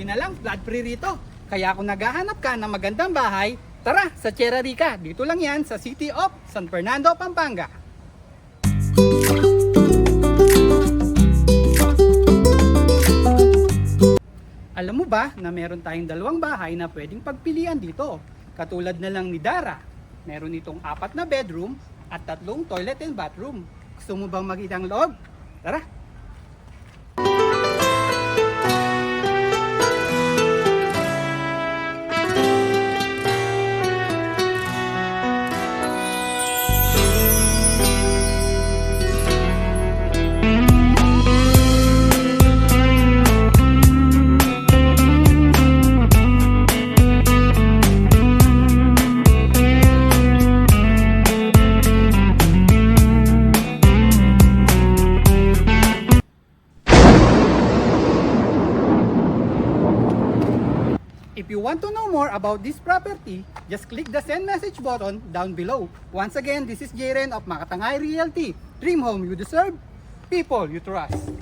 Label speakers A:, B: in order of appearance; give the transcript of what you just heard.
A: buti na lang, flood free rito. Kaya kung naghahanap ka ng magandang bahay, tara sa Sierra Rica. Dito lang yan sa City of San Fernando, Pampanga. Alam mo ba na meron tayong dalawang bahay na pwedeng pagpilian dito? Katulad na lang ni Dara. Meron itong 4 na bedroom at 3 toilet and bathroom. Gusto mo bang makita ang loob? Tara! If you want to know more about this property, just click the send message button down below. Once again, this is Jaren of Makatangay Realty. Dream home you deserve, people you trust.